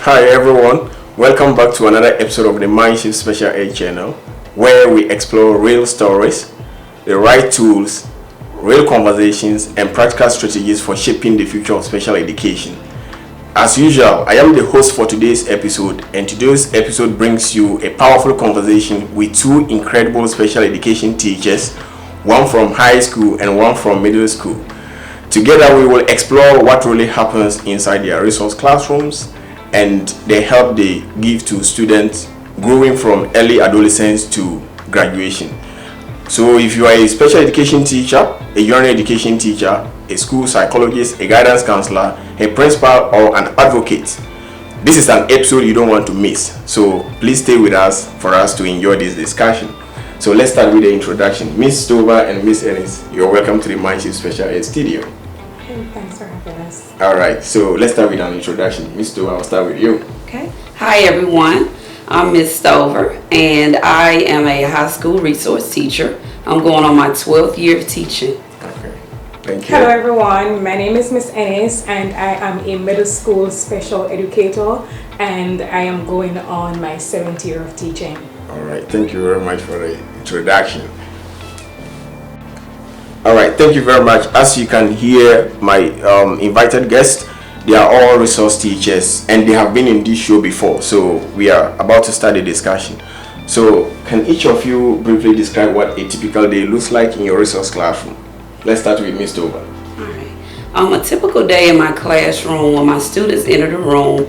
Hi everyone, welcome back to another episode of the Mindshift Special Ed channel, where we explore real stories, the right tools, real conversations, and practical strategies for shaping the future of special education. As usual, I am the host for today's episode, and today's episode brings you a powerful conversation with two incredible special education teachers, one from high school and one from middle school. Together we will explore what really happens inside their resource classrooms and the help they give to students growing from early adolescence to graduation. So if you are a special education teacher, a general education teacher, a school psychologist, a guidance counselor, a principal, or an advocate, this is an episode you don't want to miss. So please stay with us for us to enjoy this discussion. So let's start with the introduction. Miss Stover and Miss Ennis, you're welcome to the Mindshift Special Ed Studio. Thanks for having us. All right, so let's start with an introduction. Miss Stover, I'll start with you. Okay. Hi everyone. I'm Miss Stover, and I am a high school resource teacher. I'm going on my 12th year of teaching. Okay, thank you. Hello everyone, my name is Miss Ennis and I am a middle school special educator and I am going on my 7th year of teaching. All right, thank you very much for the introduction. All right, thank you very much. As you can hear, my invited guests, they are all resource teachers and they have been in this show before. So we are about to start the discussion. So can each of you briefly describe what a typical day looks like in your resource classroom? Let's start with Ms. Toba. All right. A typical day in my classroom, when my students enter the room,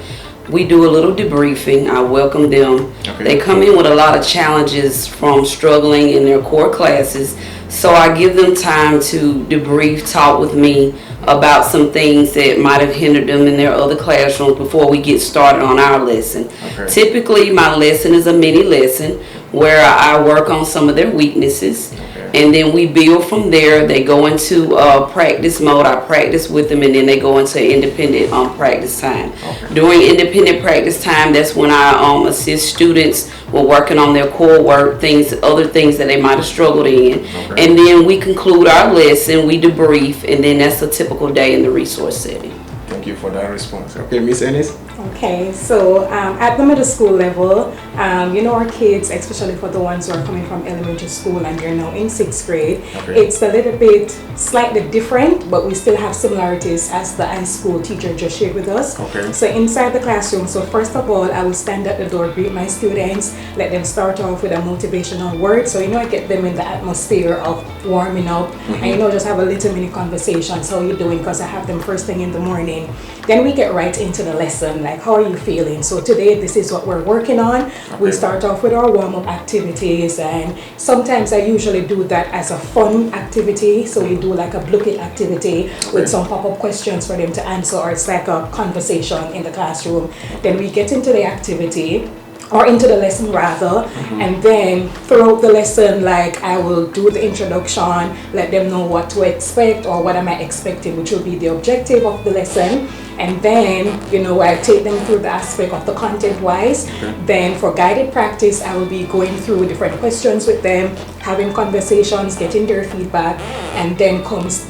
we do a little debriefing. I welcome them. Okay. They come in with a lot of challenges from struggling in their core classes. So I give them time to debrief, talk with me about some things that might have hindered them in their other classrooms before we get started on our lesson. Okay. Typically, my lesson is a mini lesson where I work on some of their weaknesses. And then we build from there. They go into practice mode. I practice with them, and then they go into independent practice time. Okay. During independent practice time, that's when I assist students with working on their core work, other things that they might have struggled in. Okay. And then we conclude our lesson, we debrief, and then that's a typical day in the resource setting. Thank you for that response. Okay, Miss Ennis? Okay, so at the middle school level, our kids, especially for the ones who are coming from elementary school and they're now in 6th grade, okay, it's a little bit slightly different, but we still have similarities as the high school teacher just shared with us. Okay. So inside the classroom, so first of all, I will stand at the door, greet my students, let them start off with a motivational word. So, I get them in the atmosphere of warming up, and, just have a little mini conversations. How you doing? Because I have them first thing in the morning. Then we get right into the lesson, like how are you feeling? So today this is what we're working on. Okay. We start off with our warm-up activities, and sometimes I usually do that as a fun activity. So we do like a block-it activity with some pop-up questions for them to answer, or it's like a conversation in the classroom. Then we get into the activity, or into the lesson rather, and then throughout the lesson, like I will do the introduction, let them know what to expect or what am I expecting, which will be the objective of the lesson. And then, I take them through the aspect of the content-wise. Okay. Then for guided practice, I will be going through different questions with them, having conversations, getting their feedback, and then comes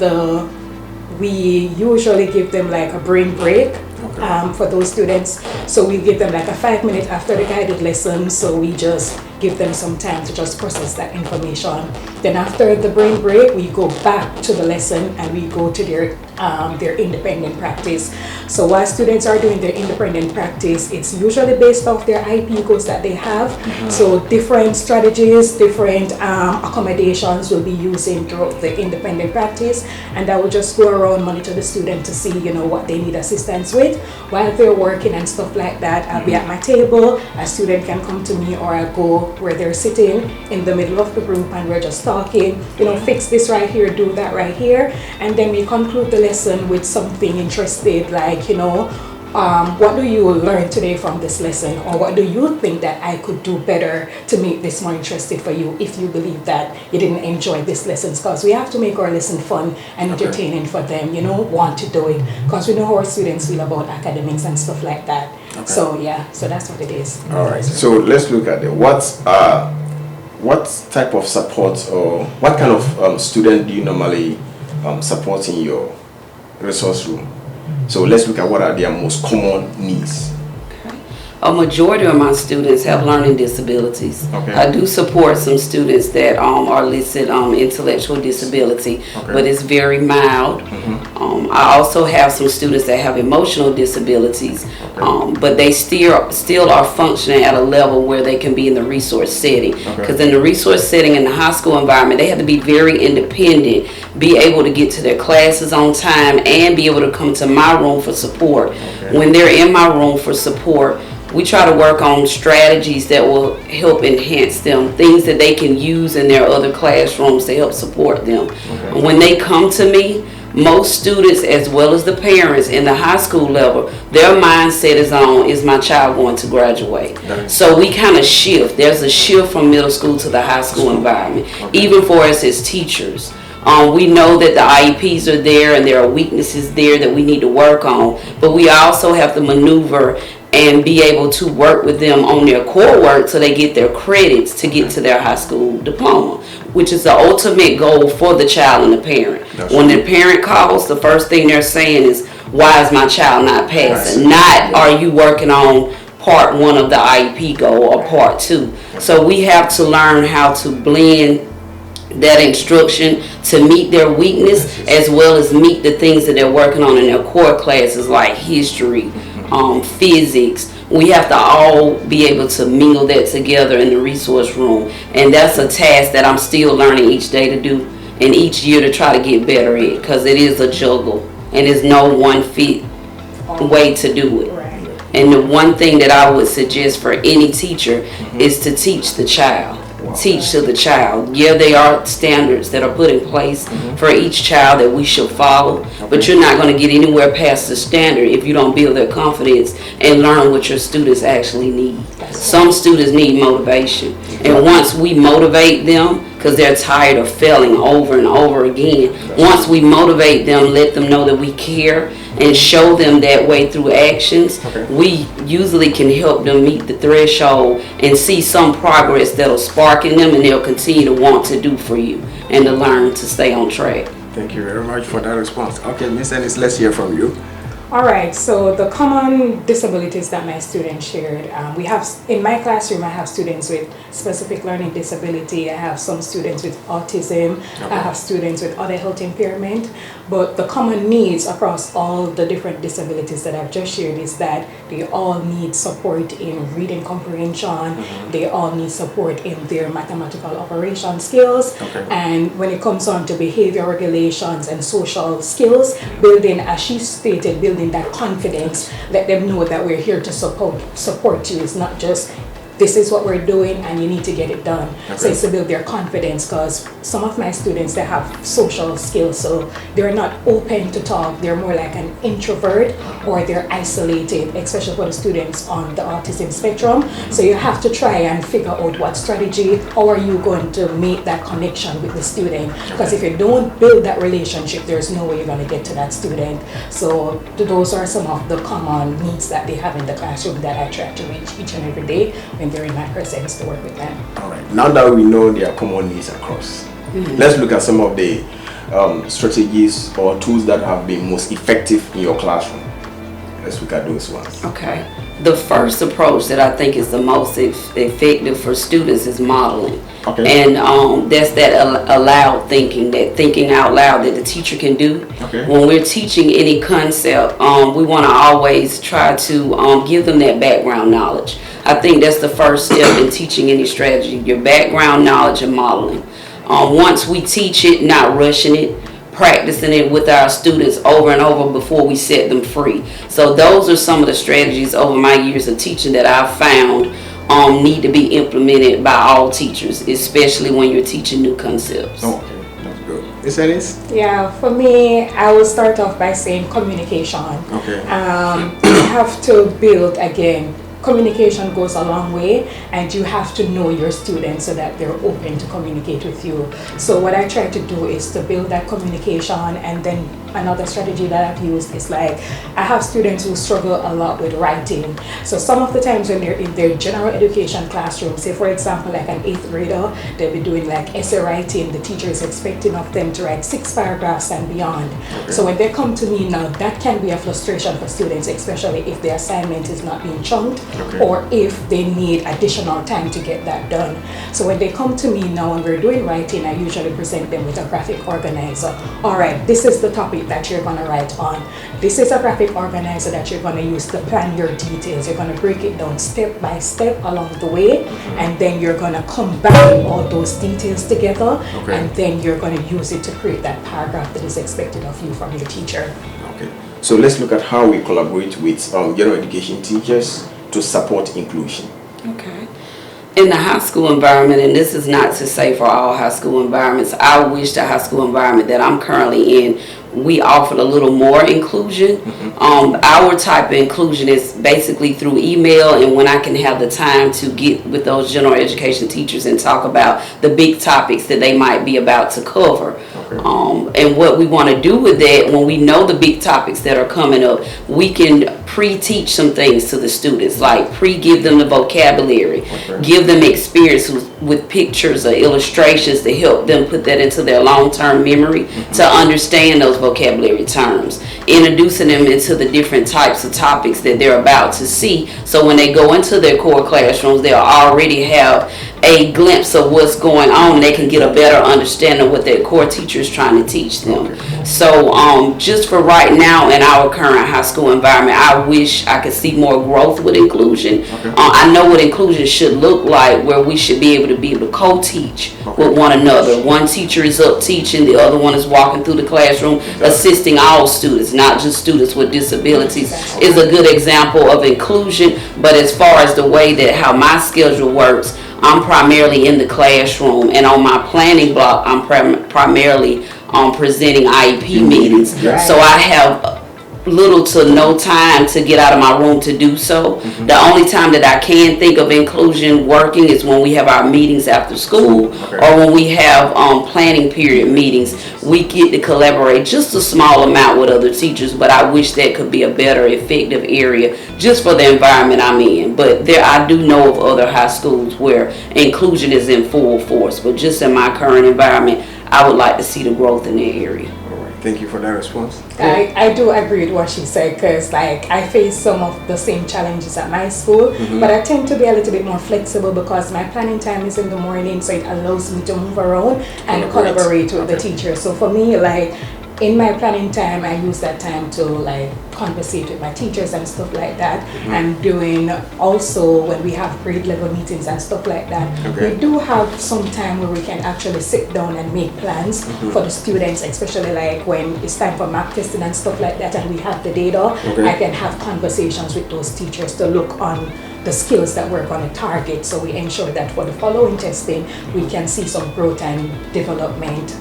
we usually give them like a brain break. Okay. For those students. So we give them like a 5 minutes after the guided lesson. So we just give them some time to just process that information. Then after the brain break, we go back to the lesson and we go to their independent practice. So while students are doing their independent practice, it's usually based off their IP goals that they have. So different strategies, different accommodations will be using throughout the independent practice, and I will just go around, monitor the student to see what they need assistance with while they're working and stuff like that. I'll be at my table, a student can come to me, or I'll go where they're sitting in the middle of the group and we're just talking, fix this right here, do that right here, and then we conclude the lesson with something interested, like what do you learn today from this lesson, or what do you think that I could do better to make this more interesting for you if you believe that you didn't enjoy this lesson? Because we have to make our lesson fun and entertaining for them, want to do it, because we know how our students feel about academics and stuff like that. Okay. So that's what it is. All right, so let's look at what type of support, or what kind of student do you normally support in your resource room? So let's look at what are their most common needs. Okay. a majority of my students have learning disabilities. Okay. I do support some students that are listed intellectual disability, but it's very mild. I also have some students that have emotional disabilities, but they still are functioning at a level where they can be in the resource setting. Because in the resource setting, in the high school environment, they have to be very independent, be able to get to their classes on time, and be able to come to my room for support. When they're in my room for support, we try to work on strategies that will help enhance them, things that they can use in their other classrooms to help support them. When they come to me, most students, as well as the parents in the high school level, their mindset is my child going to graduate. So we kind of shift. There's a shift from middle school to the high school environment, even for us as teachers. We know that the IEPs are there and there are weaknesses there that we need to work on, but we also have to maneuver and be able to work with them on their core work so they get their credits to get to their high school diploma, which is the ultimate goal for the child and the parent. When the parent calls, the first thing they're saying is, why is my child not passing? Not, are you working on part 1 of the IEP goal or part 2? So we have to learn how to blend that instruction to meet their weakness as well as meet the things that they're working on in their core classes like history, physics. We have to all be able to mingle that together in the resource room, and that's a task that I'm still learning each day to do and each year to try to get better at, because it is a juggle and there's no one fit way to do it. And the one thing that I would suggest for any teacher is to teach the child. Teach to the child. Yeah, there are standards that are put in place for each child that we should follow, but you're not going to get anywhere past the standard if you don't build their confidence and learn what your students actually need. Some students need motivation, and once we motivate them, because they're tired of failing over and over again, once we motivate them, let them know that we care and show them that way through actions, we usually can help them meet the threshold and see some progress that'll spark in them, and they'll continue to want to do for you and to learn to stay on track. Thank you very much for that response. Okay, Miss Ennis, let's hear from you. All right, so the common disabilities that my students shared, we have, in my classroom, I have students with specific learning disability, I have some students with autism, I have students with other health impairment, but the common needs across all the different disabilities that I've just shared is that they all need support in reading comprehension, they all need support in their mathematical operation skills, and when it comes on to behavior regulations and social skills, building, as she stated, building that confidence, let them know that we're here to support you. It's not just this is what we're doing and you need to get it done. So it's to build their confidence, because some of my students, they have social skills, so they're not open to talk, they're more like an introvert, or they're isolated, especially for the students on the autism spectrum. So you have to try and figure out what strategy, how are you going to make that connection with the student, because if you don't build that relationship, there's no way you're going to get to that student. So those are some of the common needs that they have in the classroom that I try to reach each and every day when they're in my presence to work with them. All right. Now that we know their common needs across, let's look at some of the strategies or tools that have been most effective in your classroom. Let's look at those ones. Okay. The first approach that I think is the most effective for students is modeling. And that's that aloud thinking, that thinking out loud that the teacher can do. When we're teaching any concept, we want to always try to give them that background knowledge. I think that's the first step in teaching any strategy, your background knowledge and modeling. Once we teach it, not rushing it, practicing it with our students over and over before we set them free. So those are some of the strategies over my years of teaching that I've found need to be implemented by all teachers, especially when you're teaching new concepts. Okay, that's good. Miss Ennis? Yeah, for me, I will start off by saying communication. You have to build, again, communication goes a long way, and you have to know your students so that they're open to communicate with you. So what I try to do is to build that communication and then another strategy that I've used is like, I have students who struggle a lot with writing. So some of the times when they're in their general education classroom, say for example like an 8th grader, they'll be doing like essay writing, the teacher is expecting of them to write 6 paragraphs and beyond. Okay. So when they come to me now, that can be a frustration for students, especially if the assignment is not being chunked, okay, or if they need additional time to get that done. So when they come to me now and we're doing writing, I usually present them with a graphic organizer. All right, this is the topic that you're going to write on. This is a graphic organizer that you're going to use to plan your details. You're going to break it down step by step along the way, and then you're going to combine all those details together, okay, and then you're going to use it to create that paragraph that is expected of you from your teacher. Okay, so let's look at how we collaborate with general education teachers to support inclusion. Okay. In the high school environment, and this is not to say for all high school environments, I wish the high school environment that I'm currently in, we offered a little more inclusion. Our type of inclusion is basically through email, and when I can have the time to get with those general education teachers and talk about the big topics that they might be about to cover. And what we want to do with that, when we know the big topics that are coming up, we can pre-teach some things to the students, like give them the vocabulary, okay, give them experience with pictures or illustrations to help them put that into their long-term memory, to understand those vocabulary terms, introducing them into the different types of topics that they're about to see, so when they go into their core classrooms, they'll already have a glimpse of what's going on. They can get a better understanding of what their core teacher is trying to teach them. So just for right now in our current high school environment, I wish I could see more growth with inclusion. I know what inclusion should look like, where we should be able to co-teach with one another. One teacher is up teaching, the other one is walking through the classroom, assisting all students, not just students with disabilities, is a good example of inclusion. But as far as the way that how my schedule works, I'm primarily in the classroom, and on my planning block, I'm primarily presenting IEP meetings. So I have little to no time to get out of my room to do so. The only time that I can think of inclusion working is when we have our meetings after school, or when we have planning period meetings. We get to collaborate just a small amount with other teachers, but I wish that could be a better effective area just for the environment I'm in. But I do know of other high schools where inclusion is in full force, but just in my current environment, I would like to see the growth in that area. Thank you for that response. I do agree with what she said, because like I face some of the same challenges at my school, but I tend to be a little bit more flexible because my planning time is in the morning, so it allows me to move around and collaborate with the teacher. So for me, like in my planning time, I use that time to like conversate with my teachers and stuff like that. I'm doing also when we have grade level meetings and stuff like that. We do have some time where we can actually sit down and make plans for the students, especially like when it's time for math testing and stuff like that, and we have the data. I can have conversations with those teachers to look on the skills that we're going to target, so we ensure that for the following testing we can see some growth and development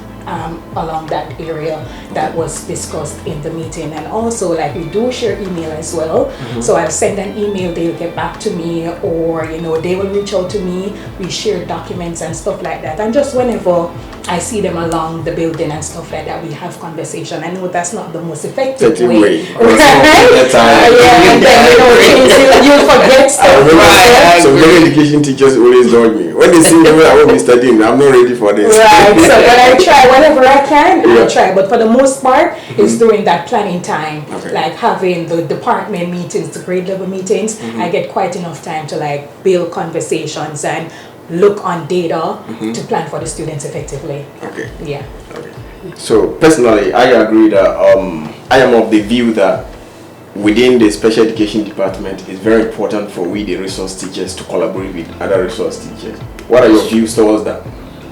along that area that was discussed in the meeting. And also like we do share email as well, so I'll send an email, they'll get back to me, or they will reach out to me. We share documents and stuff like that, and just whenever I see them along the building and stuff like that, we have conversation. I know that's not the most effective way. And then you forget stuff. So many education teachers always told me, when they see me, I won't be studying, I'm not ready for this. Right, so but I try whenever I can, I try. But for the most part, it's during that planning time, like having the department meetings, the grade level meetings, I get quite enough time to like build conversations and look on data to plan for the students effectively. So personally, I agree that I am of the view that within the special education department, it's very important for we, the resource teachers, to collaborate with other resource teachers. What are your views towards that?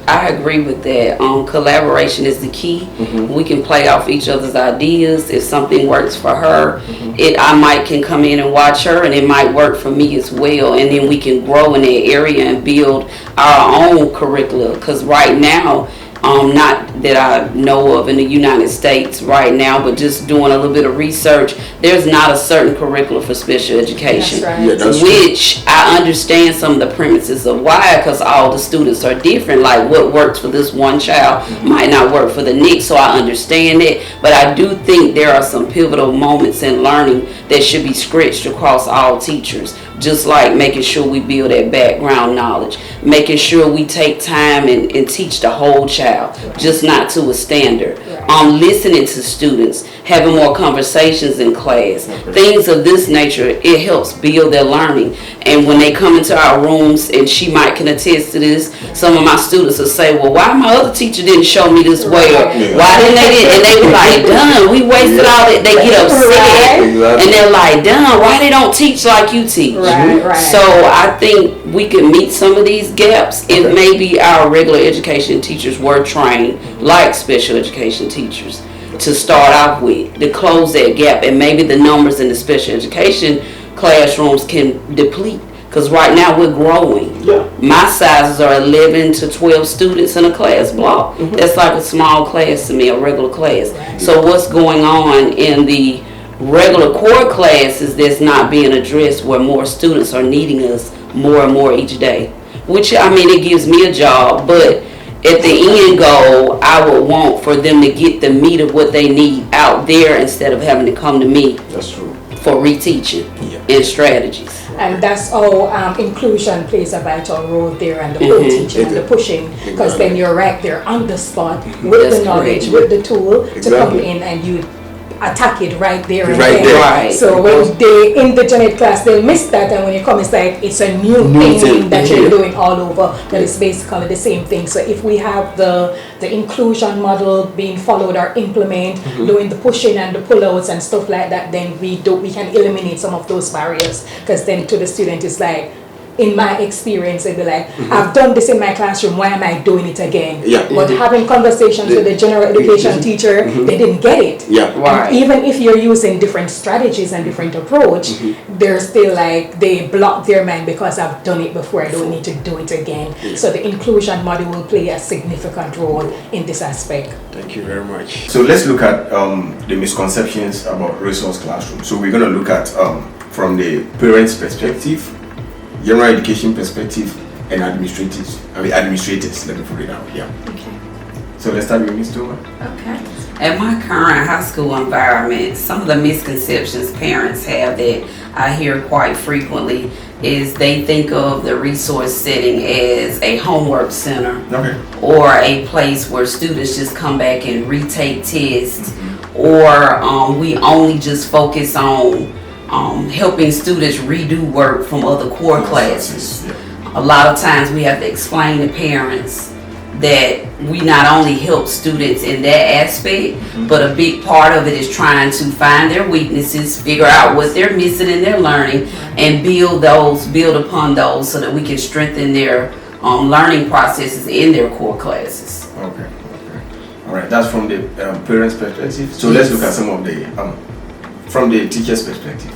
I agree with that. Collaboration is the key. We can play off each other's ideas. If something works for her, I can come in and watch her, and it might work for me as well. And then we can grow in that area and build our own curricula. Because right now, not that I know of in the United States right now, but just doing a little bit of research, there's not a certain curriculum for special education. That's right. Yeah, that's Which I understand some of the premises of why, because all the students are different. Like what works for this one child might not work for the next, so I understand it. But I do think there are some pivotal moments in learning that should be stretched across all teachers. Just like making sure we build that background knowledge, making sure we take time and teach the whole child, just not to a standard. Listening to students, having more conversations in class, things of this nature, it helps build their learning. And when they come into our rooms, and she might can attest to this, some of my students will say, well, why my other teacher didn't show me this way, or why didn't they? And they were like, done, we wasted all that. They get upset, and they're like, done, why they don't teach like you teach? Right. So I think we can meet some of these gaps if maybe our regular education teachers were trained like special education teachers to start off with, to close that gap, and maybe the numbers in the special education classrooms can deplete. Because right now we're growing. Yeah. My sizes are 11 to 12 students in a class block. That's like a small class to me, a regular class. So what's going on in the regular core classes that's not being addressed, where more students are needing us more and more each day? Which, I mean, it gives me a job, but at the end goal, I would want for them to get the meat of what they need out there instead of having to come to me That's true. for reteaching and strategies. And that's how inclusion plays a vital role there, and the co-teaching and the pushing, because then you're right there on the spot with the knowledge, with the tool to come in and you attack it right there and then. Right. So when they indigent class, they'll miss that, and when you come, it's like it's a new thing that you're doing all over, but it's basically the same thing. So if we have the inclusion model being followed or implement, doing the pushing and the pullouts and stuff like that, then we can eliminate some of those barriers, because then to the student it's like, in my experience, they'd be like, I've done this in my classroom, why am I doing it again? But having conversations with the general education teacher, they didn't get it. And even if you're using different strategies and different approach, they're still like, they block their mind because I've done it before, I don't need to do it again. So the inclusion model will play a significant role in this aspect. Thank you very much. So let's look at the misconceptions about resource classrooms. So we're going to look at from the parents' perspective, general education perspective, and administrators, let me put it out. Okay. So let's start with Ms. Toma. Okay. In my current high school environment, some of the misconceptions parents have that I hear quite frequently is they think of the resource setting as a homework center, or a place where students just come back and retake tests, or we only just focus on helping students redo work from other core classes. A lot of times we have to explain to parents that we not only help students in that aspect, but a big part of it is trying to find their weaknesses, figure out what they're missing in their learning, and build upon those so that we can strengthen their learning processes in their core classes. Okay. All right, that's from the parents' perspective. So let's look at some of the from the teacher's perspective.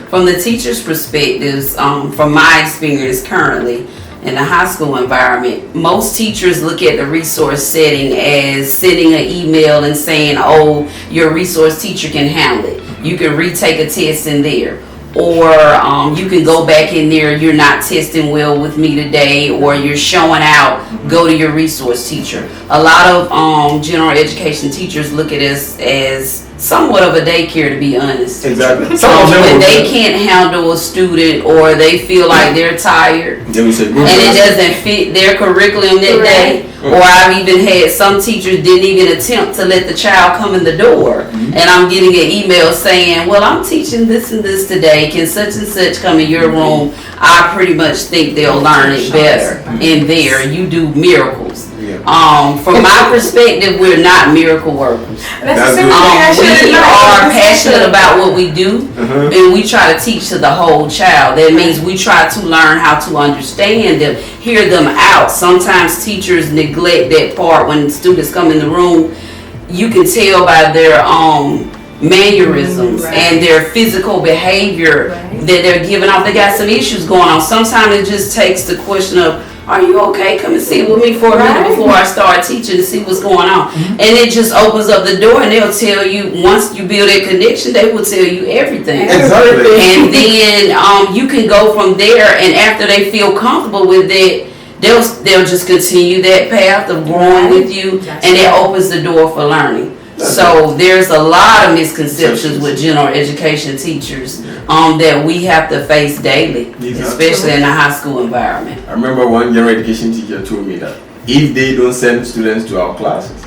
From the teacher's perspectives, from my experience currently in the high school environment, most teachers look at the resource setting as sending an email and saying, oh, your resource teacher can handle it. You can retake a test in there. Or you can go back in there, you're not testing well with me today, or you're showing out, go to your resource teacher. A lot of general education teachers look at us as somewhat of a daycare, to be honest. Exactly. When they can't handle a student, or they feel like they're tired and it doesn't fit their curriculum that day. Or I've even had some teachers didn't even attempt to let the child come in the door, and I'm getting an email saying, well, I'm teaching this and this today, can such and such come in your room? I pretty much think they'll learn it better in there. You do miracles. From my perspective, we're not miracle workers. We are passionate about what we do, and we try to teach to the whole child. That means we try to learn how to understand them, hear them out. Sometimes teachers neglect that part when students come in the room. You can tell by their mannerisms and their physical behavior that they're giving off. They got some issues going on. Sometimes it just takes the question of, are you okay? Come and sit with me for a minute before I start teaching to see what's going on. And it just opens up the door, and they'll tell you, once you build that connection, they will tell you everything. Exactly. And then you can go from there, and after they feel comfortable with it, they'll just continue that path of growing with you, and it opens the door for learning. So there's a lot of misconceptions with general education teachers that we have to face daily, especially in the high school environment. I remember one general education teacher told me that if they don't send students to our classes,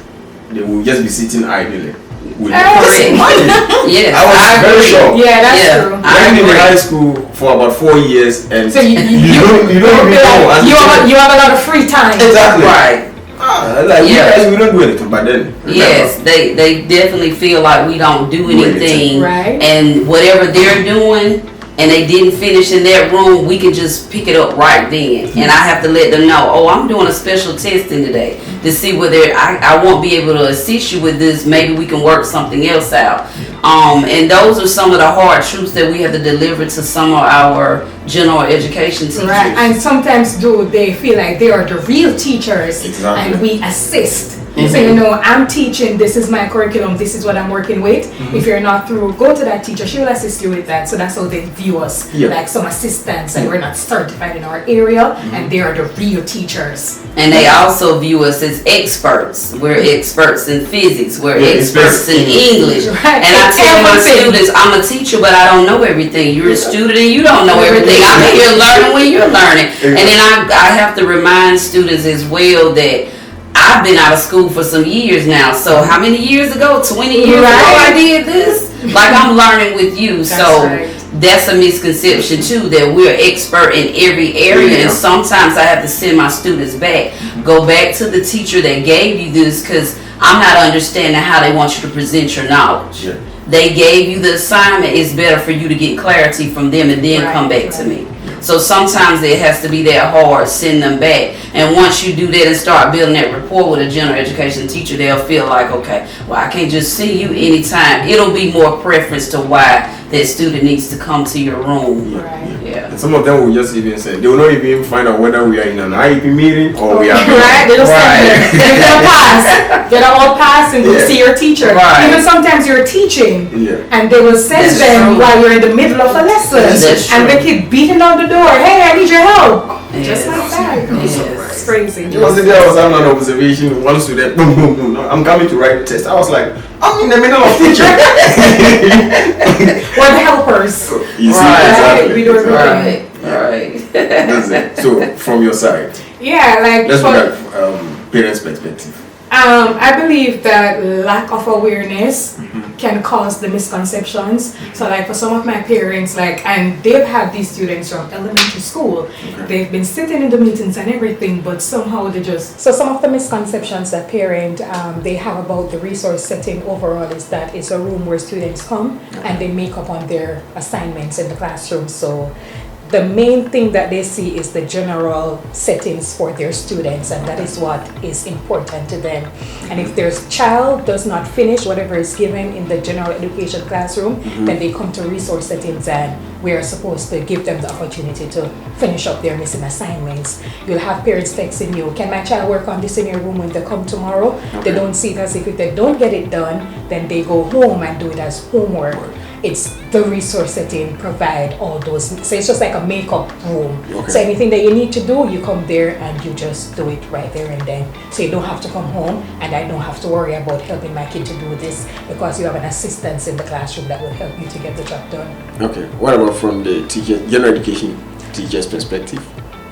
they will just be sitting idly. Yes, I was very shocked. Yeah, that's true. I've been in high school for about 4 years, and So you don't even know. You have a lot of free time. Exactly. Right. Like we guys, we don't do anything, but then remember, Yes, they definitely feel like we don't do anything, Right. and whatever they're doing, and they didn't finish in that room, we can just pick it up right then. And I have to let them know, oh, I'm doing a special testing today to see whether I won't be able to assist you with this. Maybe we can work something else out. And those are some of the hard truths that we have to deliver to some of our general education teachers. Right, and sometimes they feel like they are the real teachers, Exactly. and we assist. So I'm teaching, this is my curriculum, this is what I'm working with. If you're not through, go to that teacher, she will assist you with that. So that's how they view us, like some assistants, and we're not certified in our area, and they are the real teachers. And they also view us as experts. We're experts in physics. We're experts in English. Right. And I tell my Everything. students, I'm a teacher, but I don't know everything. You're a student and you don't know everything. I'm here learning when you're learning. And then I have to remind students as well that I've been out of school for some years now. So how many years ago? 20 years ago I did this? Like, I'm learning with you. That's a misconception too, that we're expert in every area. And sometimes I have to send my students back. Go back to the teacher that gave you this, because I'm not understanding how they want you to present your knowledge. They gave you the assignment. It's better for you to get clarity from them and then come back to me. So sometimes it has to be that hard, send them back. And once you do that and start building that rapport with a general education teacher, they'll feel like, okay, well, I can't just see you anytime. It'll be more preference to why that student needs to come to your room. And some of them will just even say, they will not even find out whether we are in an IEP meeting or we are They don't they'll pass. They don't all pass and go see your teacher. Even sometimes you're teaching and they will send them while you're in the middle of a lesson, and they keep beating down the door. Hey, I need your help. Just like that. It's crazy. Because the day I was having an observation, one student, boom, boom, boom, no, I'm coming to write the test. I was like, I'm in the middle of teaching. We're the helpers. You see, exactly. We do everything. That's it. So, from your side, let's look at parents' perspective. I believe that lack of awareness can cause the misconceptions. So like for some of my parents, and they've had these students from elementary school, they've been sitting in the meetings and everything, but somehow they just... So some of the misconceptions that they have about the resource setting overall is that it's a room where students come and they make up on their assignments in the classroom. So the main thing that they see is the general settings for their students, and that is what is important to them. And if their child does not finish whatever is given in the general education classroom, then they come to resource settings, and we are supposed to give them the opportunity to finish up their missing assignments. You'll have parents texting you, can my child work on this in your room when they come tomorrow? They don't see it as if they don't get it done, then they go home and do it as homework. It's the resource setting provide all those. So it's just like a makeup room. So anything that you need to do, you come there and you just do it right there and then. So you don't have to come home, and I don't have to worry about helping my kid to do this, because you have an assistant in the classroom that will help you to get the job done. Okay. What about from the general education teacher's perspective?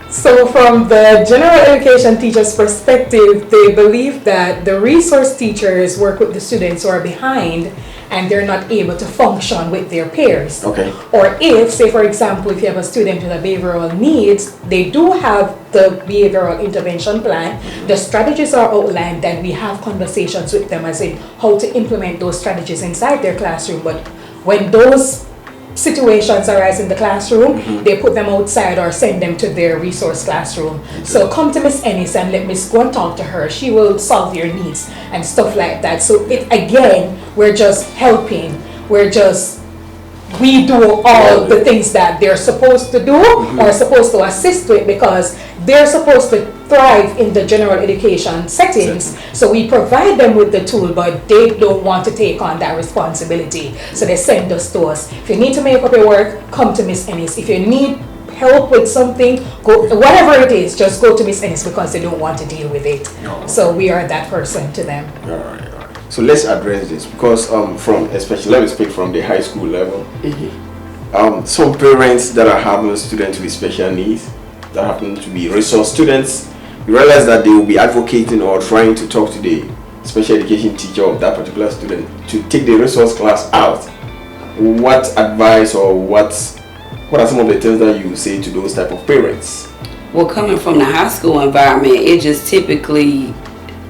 So from the general education teacher's perspective, they believe that the resource teachers work with the students who are behind and they're not able to function with their peers. Or if, say for example, if you have a student with a behavioral needs, they do have the behavioral intervention plan, the strategies are outlined, and we have conversations with them as in how to implement those strategies inside their classroom. But when those situations arise in the classroom, they put them outside or send them to their resource classroom. So come to Miss Ennis and let Miss go and talk to her. She will solve your needs and stuff like that. So we're just helping. We do all the things that they're supposed to do or supposed to assist with, because they're supposed to thrive in the general education settings. So we provide them with the tool, but they don't want to take on that responsibility. So they send us to us. If you need to make up your work, come to Miss Ennis. If you need help with something, go, whatever it is, just go to Miss Ennis, because they don't want to deal with it. So we are that person to them. All right. So let's address this, because from, especially, let me speak from the high school level. Some parents that are having students with special needs, that happen to be resource students, you realize that they will be advocating or trying to talk to the special education teacher of that particular student to take the resource class out. What advice or what are some of the things that you say to those type of parents? Well, coming from the high school environment, it just typically,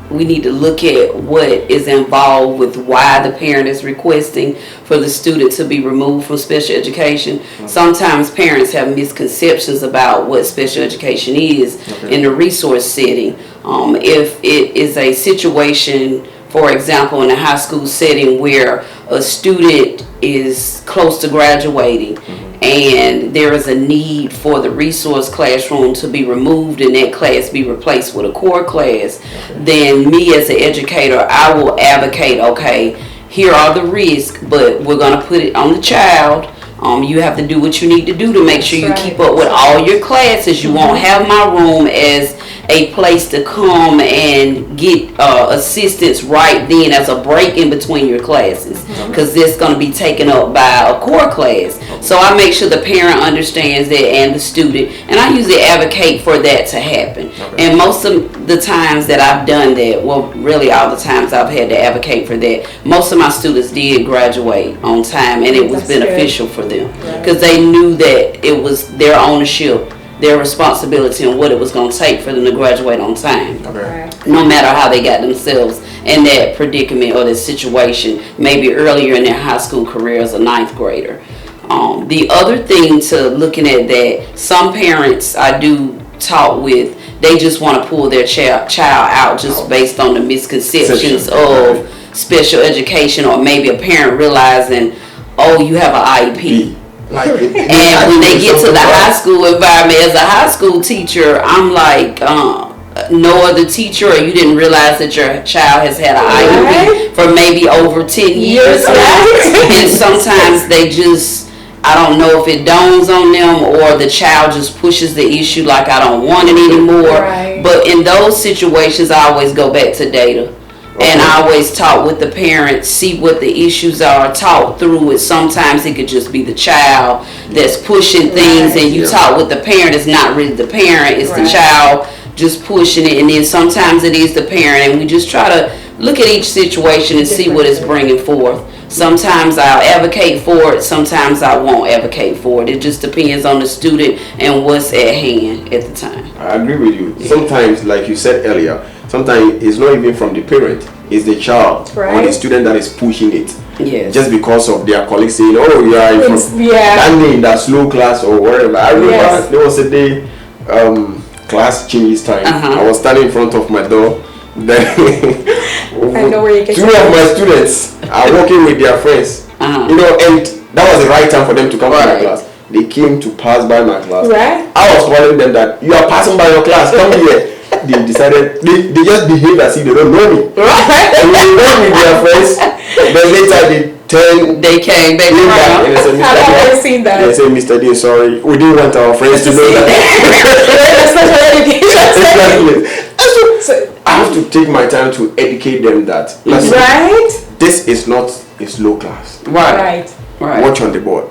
we need to look at what is involved with why the parent is requesting for the student to be removed from special education. Sometimes parents have misconceptions about what special education is in the resource setting. If it is a situation, for example, in a high school setting where a student is close to graduating, and there is a need for the resource classroom to be removed and that class be replaced with a core class, then me as an educator, I will advocate, okay, here are the risks, but we're going to put it on the child. You have to do what you need to do to make sure you keep up with all your classes. You won't have my room as a place to come and get assistance right then as a break in between your classes, because it's going to be taken up by a core class. So I make sure the parent understands that, and the student, and I usually advocate for that to happen. And most of the times that I've done that, well, really all the times I've had to advocate for that, most of my students did graduate on time, and it was beneficial for them, because they knew that it was their ownership, their responsibility, and what it was going to take for them to graduate on time. No matter how they got themselves in that predicament or that situation, maybe earlier in their high school career as a ninth grader. The other thing to looking at that, some parents I do talk with, they just want to pull their child out just based on the misconceptions of special education, or maybe a parent realizing, oh, you have an IEP. And when they get to the high school environment, as a high school teacher, I'm like, no other teacher, or you didn't realize that your child has had an IEP for maybe over 10 years. And sometimes they just, I don't know if it dawns on them, or the child just pushes the issue like, I don't want it anymore. But in those situations, I always go back to data. And I always talk with the parents, see what the issues are, talk through it. Sometimes it could just be the child that's pushing things, and you talk with the parent. It's not really the parent, it's the child just pushing it. And then sometimes it is the parent, and we just try to look at each situation and see what it's bringing forth. Sometimes I'll advocate for it, sometimes I won't advocate for it. It just depends on the student and what's at hand at the time. I agree with you. Sometimes, like you said earlier, sometimes it's not even from the parent, it's the child or the student that is pushing it. Just because of their colleagues saying, oh, you are standing in that slow class or whatever. I remember there was a day, class changes time. I was standing in front of my door. Then I know where you can. Two of my students are working with their friends. You know, and that was the right time for them to come to my class. They came to pass by my class. I was telling them that you are passing by your class, come here. They decided, they just behaved as if they don't know me. And they went with their friends. Then later they came back and they said, Mr. Seen that. They said, Mr. D, sorry, we didn't want our friends to know that. Exactly. I have to take my time to educate them that this is not a slow class. Watch on the board.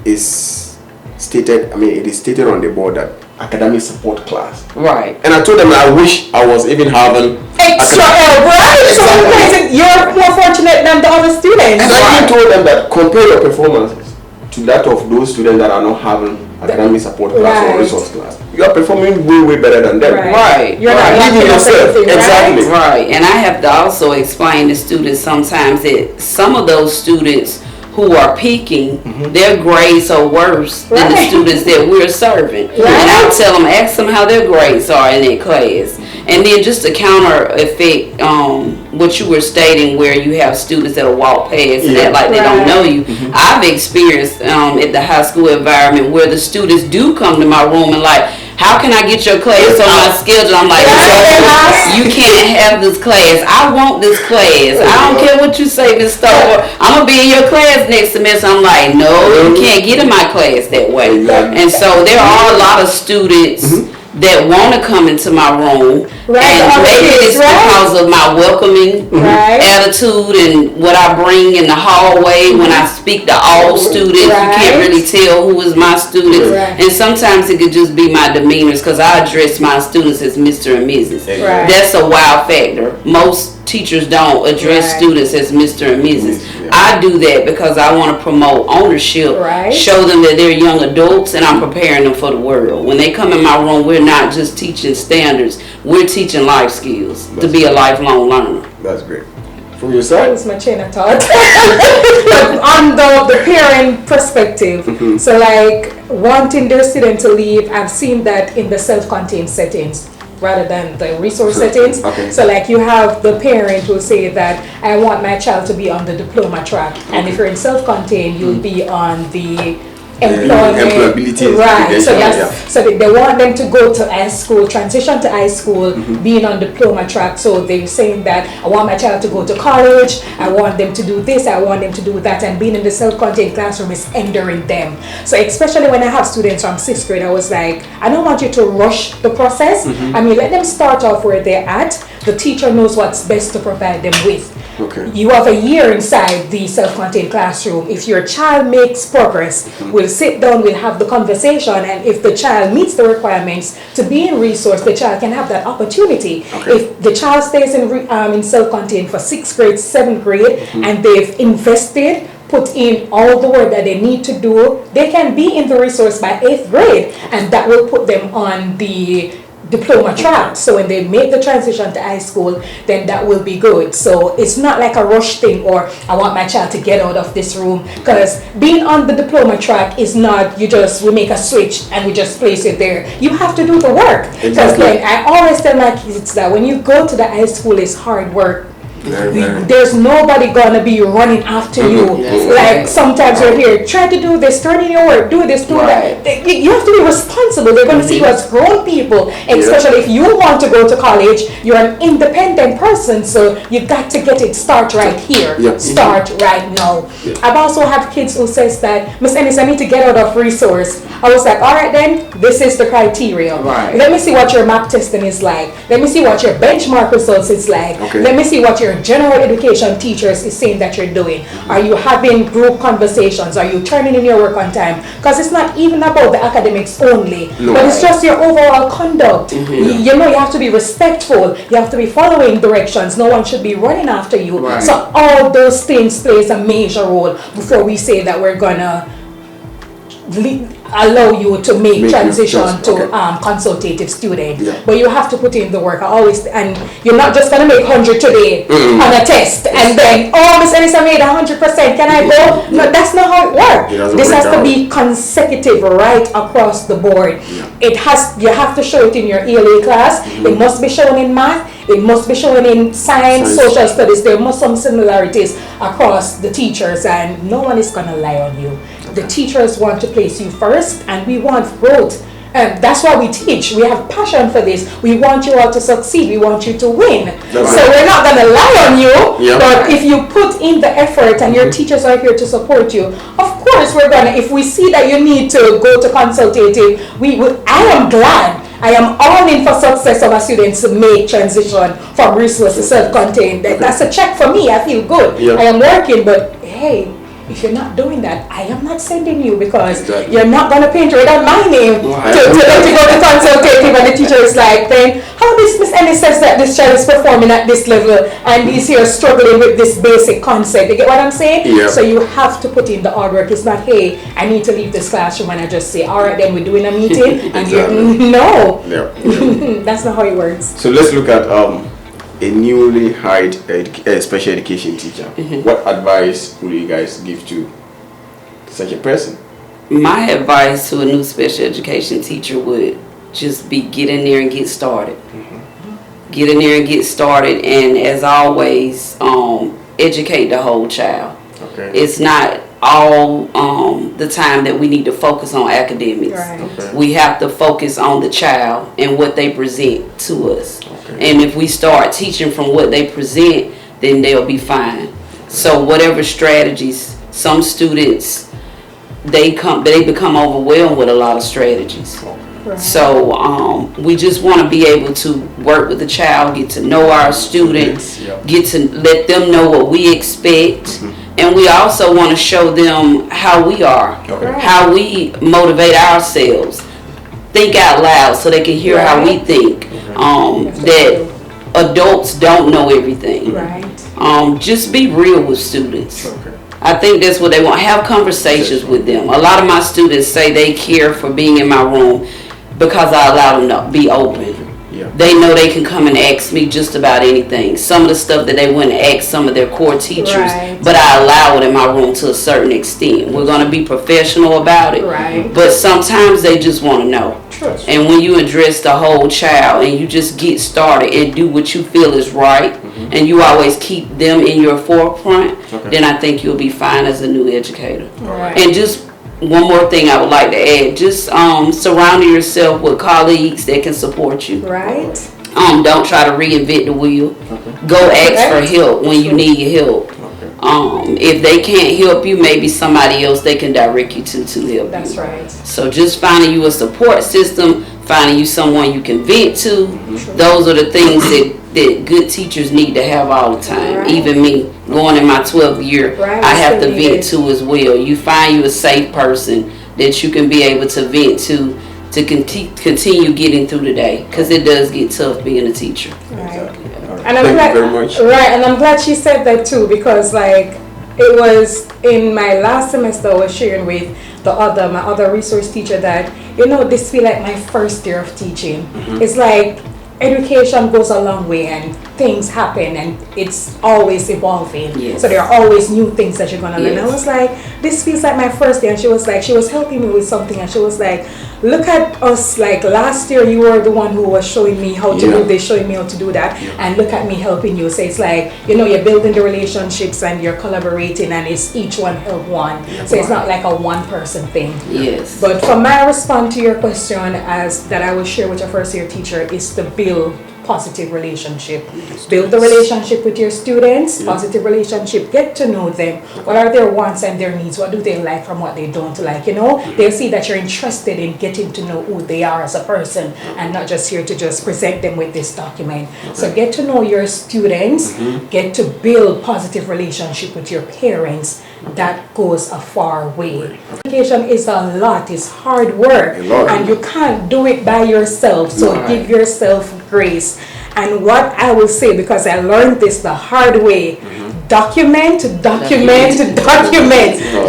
Is stated. I mean, it is stated on the board that academic support class. And I told them I wish I was even having extra help. So you're more fortunate than the other students. And I even told them that compare your performances to that of those students that are not having academic support class or resource class. You are performing way better than them. You're not leaving yourself. Exactly. And I have to also explain to students sometimes that some of those students who are peaking, their grades are worse than the students that we're serving. And I'll tell them, ask them how their grades are in that class. And then just to counter effect what you were stating, where you have students that'll walk past and act like they don't know you. I've experienced at the high school environment where the students do come to my room and like, how can I get your class on my schedule? I'm like, no, you can't have this class. I want this class. I don't care what you say, Miss Stover. I'm going to be in your class next semester. I'm like, no, you can't get in my class that way. And so there are a lot of students that want to come into my room, and maybe it's because of my welcoming attitude and what I bring in the hallway when I speak to all students. You can't really tell who is my students, and sometimes it could just be my demeanors, because I address my students as Mr. and Mrs. That's a wow factor. Most teachers don't address students as Mr. and Mrs. I do that because I want to promote ownership, show them that they're young adults, and I'm preparing them for the world. When they come in my room, we're not just teaching standards, we're teaching life skills to be a lifelong learner. That's great. From your side? That was my chain of thought. But on the parent perspective, so like wanting their student to leave, I've seen that in the self-contained settings rather than the resource settings. So like you have the parent who say that I want my child to be on the diploma track, and if you're in self-contained, you'll be on the employability, so they want them to go to high school, transition to high school, being on diploma track. So they're saying that I want my child to go to college, I want them to do this, I want them to do that, and being in the self-contained classroom is hindering them. So especially when I have students from 6th grade, I was like, I don't want you to rush the process. I mean, let them start off where they're at. The teacher knows what's best to provide them with. You have a year inside the self-contained classroom. If your child makes progress, we'll sit down, we'll have the conversation, and if the child meets the requirements to be in resource, the child can have that opportunity. If the child stays in self-contained for 6th grade, 7th grade, and they've invested, put in all the work that they need to do, they can be in the resource by 8th grade, and that will put them on the diploma track. So when they make the transition to high school, then that will be good. So it's not like a rush thing, or I want my child to get out of this room, because being on the diploma track is not we make a switch and we just place it there. You have to do the work. Because then I always tell my kids that when you go to the high school, it's hard work. There's nobody gonna be running after you. Like sometimes you're here, try to do this, turn in your work, do this, do that. You have to be responsible. They're gonna see you as grown people, especially if you want to go to college. You're an independent person, so you've got to get it. Start right here. Start right now. I've also had kids who says that, Miss Ennis, I need to get out of resource. I was like, all right then, this is the criteria. Let me see what your map testing is like. Let me see what your benchmark results is like. Let me see what your general education teachers is saying that you're doing. Are you having group conversations? Are you turning in your work on time? Because it's not even about the academics only, but it's just your overall conduct. You know, you have to be respectful. You have to be following directions. No one should be running after you. So all those things plays a major role before we say that we're gonna allow you to make transition to consultative student. But you have to put in the work. And you're not just gonna make 100 today on a test and then, oh, Miss Ennis, I made 100%, can I go? No, that's not how it works. This has to be consecutive right across the board. You have to show it in your ELA class. It must be shown in math. It must be shown in science, social studies. There must be some similarities across the teachers, and no one is gonna lie on you. The teachers want to place you first, and we want growth. And that's why we teach. We have passion for this. We want you all to succeed. We want you to win. So we're not going to lie on you. But if you put in the effort and your teachers are here to support you, of course we're going to, if we see that you need to go to consultative, I am glad. I am all in for success of our students to make transition from resource to self-contained. That's a check for me. I feel good. I am working, but hey, if you're not doing that, I am not sending you, because you're not going to paint right on my name to let you go to consultative, and the teacher is like, then how this Miss Ennis says that this child is performing at this level and he's here struggling with this basic concept. You get what I'm saying? So you have to put in the hard work. It's not, hey, I need to leave this classroom and I just say, all right, then we're doing a meeting. And no, that's not how it works. So let's look at a newly hired special education teacher. What advice would you guys give to such a person? My advice to a new special education teacher would just be get in there and get started. Get in there and get started, and as always, educate the whole child. It's not all the time that we need to focus on academics. Right. Okay. We have to focus on the child and what they present to us. Okay. And if we start teaching from what they present, then they'll be fine. So whatever strategies, some students, they become overwhelmed with a lot of strategies. Right. So we just want to be able to work with the child, get to know our students, Yep. get to let them know what we expect. And we also want to show them how we are, Okay. how we motivate ourselves. Think out loud so they can hear how we think. That adults don't know everything. Right. Just be real with students. Okay. I think that's what they want. Have conversations with them. A lot of my students say they care for being in my room because I allow them to be open. Yeah. They know they can come and ask me just about anything. Some of the stuff that they wouldn't ask some of their core teachers, Right. but I allow it in my room to a certain extent. We're going to be professional about it. Right. But sometimes they just want to know. True. And when you address the whole child and you just get started and do what you feel is right, and you always keep them in your forefront, then I think you'll be fine as a new educator. Right. And just one more thing I would like to add, just surrounding yourself with colleagues that can support you. Right. Don't try to reinvent the wheel. Go ask for help when you need help. If they can't help you, maybe somebody else they can direct you to help you. That's right. So just finding you a support system, finding you someone you can vent to, those are the things that good teachers need to have all the time. Right. Even me, going in my 12th year, Right. I have to Still vent needed. to as well. You find you a safe person that you can be able to vent to continue getting through the day, because it does get tough being a teacher. Right. Alright. And I'm Thank glad, you very much. right, and I'm glad she said that too, because like it was in my last semester I was sharing with my other resource teacher that, this feel like my first year of teaching. It's like education goes a long way and things happen and it's always evolving. Yes. So there are always new things that you're gonna learn. Yes. I was like, this feels like my first day, and she was helping me with something, and she was like, look at us, like last year you were the one who was showing me how to do this, showing me how to do that, and look at me helping you. So it's like, you're building the relationships and you're collaborating, and it's each one help one. So it's not like a one person thing. Yes. But for my response to your question, as that I will share with your first year teacher, is to build positive relationship. Build the relationship with your students, positive relationship, get to know them. What are their wants and their needs? What do they like from what they don't like? They'll see that you're interested in getting to know who they are as a person and not just here to just present them with this document. So get to know your students, get to build positive relationship with your parents. That goes a far way. Education is a lot, it's hard work, and you can't do it by yourself, so give yourself grace. And what I will say, because I learned this the hard way, document.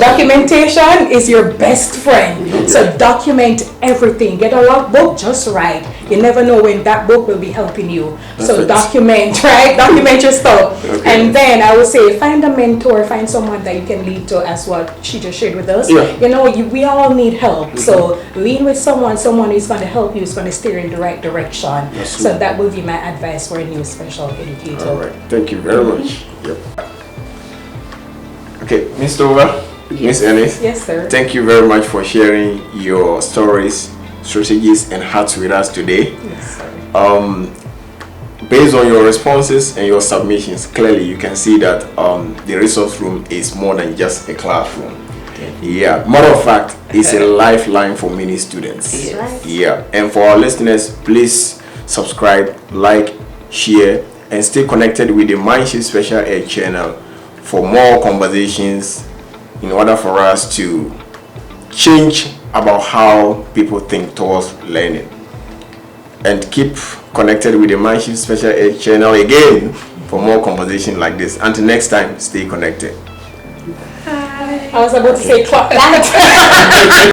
Documentation is your best friend. So document everything. Get a logbook, just write. You never know when that book will be helping you. So document, right? Document your stuff. And then I would say find a mentor, find someone that you can lead to, as what she just shared with us. We all need help. So lean with someone who's going to help you, is going to steer in the right direction. So that will be my advice for a new special educator. All right. Thank you very much. Yep. Okay, Ms. Tova, Ms. Ennis. Yes, sir. Thank you very much for sharing your stories, strategies, and hacks with us today. Yes, sir. Based on your responses and your submissions, clearly you can see that the resource room is more than just a classroom. Yeah, matter of fact, it's a lifeline for many students. Yes. Yeah, and for our listeners, please subscribe, like, share, and stay connected with the Mindshift Special Ed channel for more conversations in order for us to change about how people think towards learning. And keep connected with the Mindshift Special Ed channel again for more conversation like this. Until next time, stay connected. I was about to say clap that.